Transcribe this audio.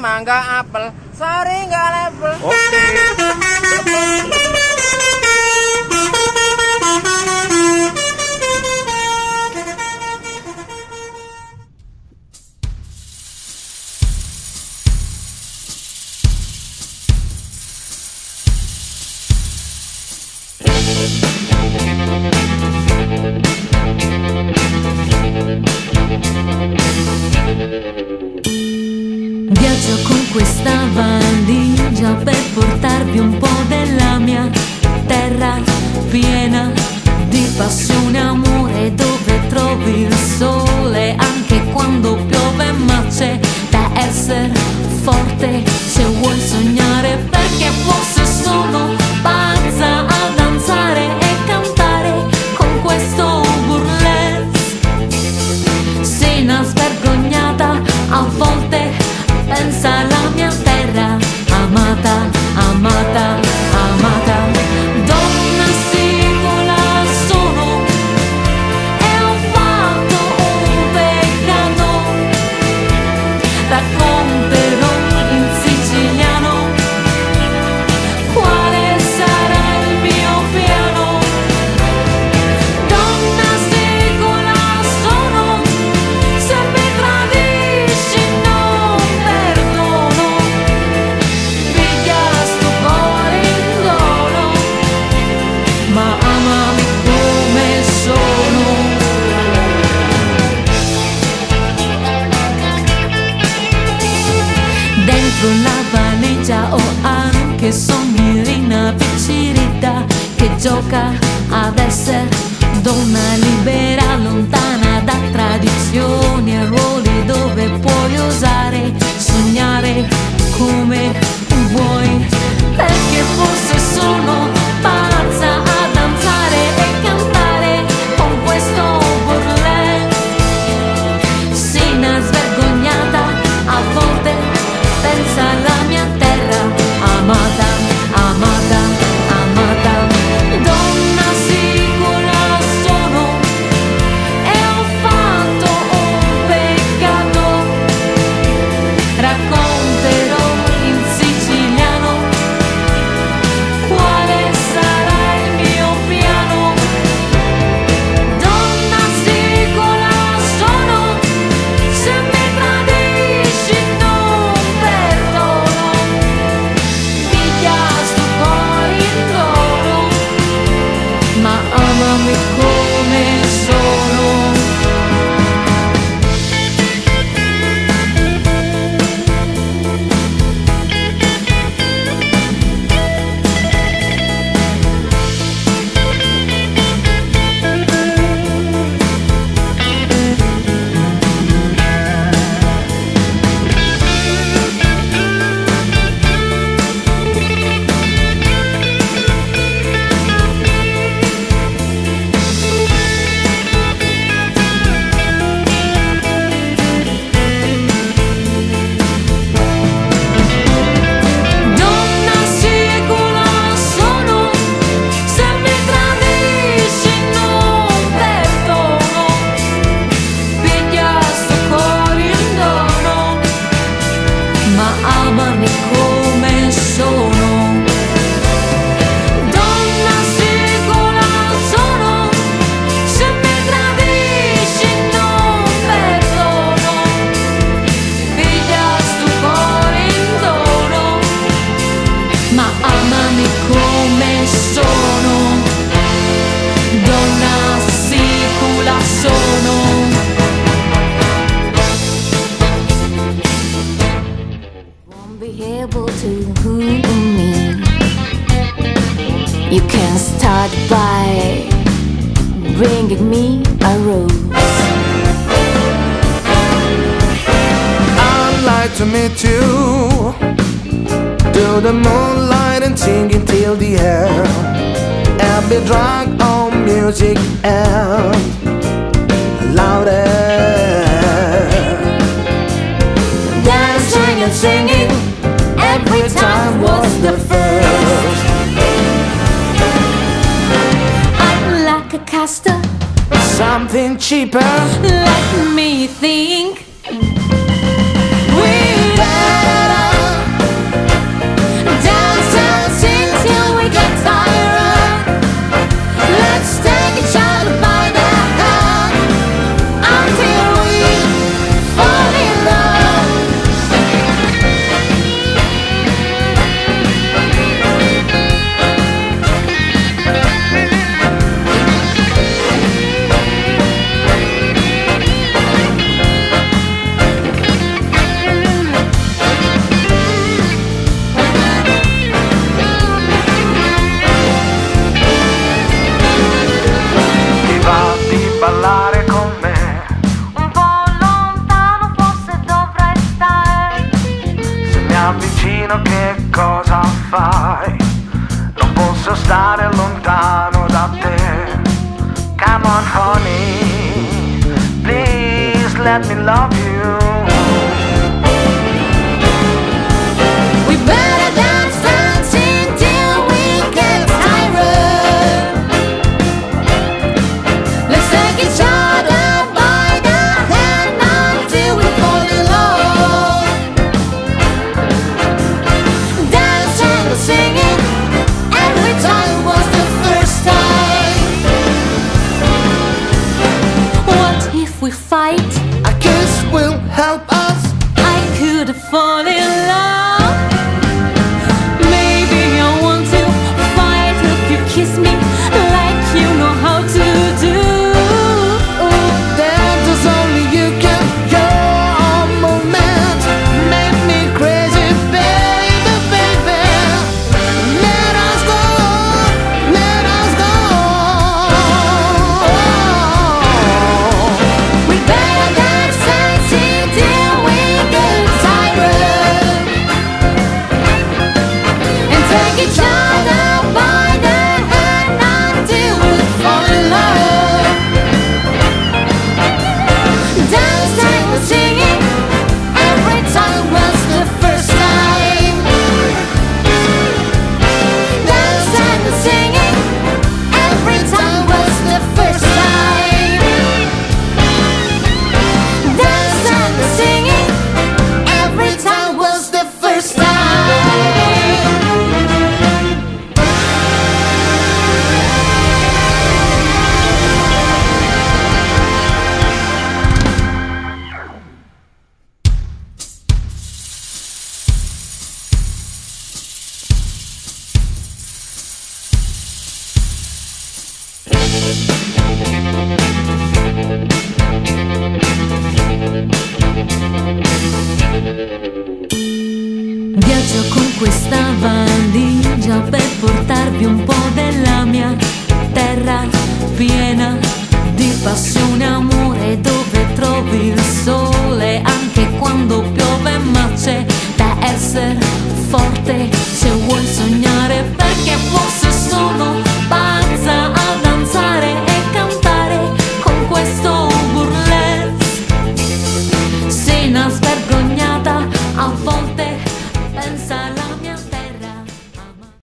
mangga apel, sari nggak level. Viaggio con questa valigia per portarvi un po' della mia terra piena di passione e amore, dove trovi il sole anche quando piove, ma c'è da essere forte se vuoi sognare, perché forse sono pazza a danzare e cantare con questo burlesque, sena svergognata a volte. Pensa alla mia terra, amata, amata, amata. Donna sicola sono e ho fatto un peccato. Racconterò in siciliano quale sarà il mio piano. Donna sicola sono, se mi tradisci non perdono. Piglia sto cuore in dono, ma amami come sono. Dentro la valigia ho anche sogni rinavvicinita, che gioca ad essere donna libera, lontana da tradizioni e ruoli, dove puoi osare, sognare come vuoi, perché forse sono pazza a danzare e cantare con questo burlesque, sena svergognata a volte. Pensa alla mia terra, amata, amata, amata. Donna sicola sono e ho fatto un peccato. Racconterò in siciliano quale sarà il mio piano. Donna sicola sono, se mi tradisci non perdono. Piglia sto cuore in dono, ma amami come sono. Donna sicola sono, se mi tradisci non perdono. Piglia sto cuore in dono, ma amami come sono. Donna sicola sono, se mi tradisci non perdono. Piglia sto cuore in dono, ma amami come sono. Donna sicola sono. Won't be able to fool me. You can start by bringing me a rose. I'd like to meet you, do the moonlight and singing till the end, and be drunk on music and louder. Dancing and singing every time was the first. I'm like a caster, something cheaper. let me think. We better let me love you. We better dance, dancing till we get tired. Let's take each other by the hand until we fall in love. Dancing and singing, every time was the first time. What if we fight? A kiss will help us. I could fall in love. Maybe I want to fight if you kiss me like you know how to do. That is only you can. Your moment make me crazy, baby, baby. Let us go on, let us go on. We better dance, dancing till we get tired, and take each other by the hand until we fall in love. Dancing and singing, every time was the first time. Dancing and singing, every time was the first time. Dancing and singing, every time was the first time. Viaggio con questa valigia per portarvi un po' della mia terra piena di passione e amore, dove trovi il sole anche quando piove, ma c'è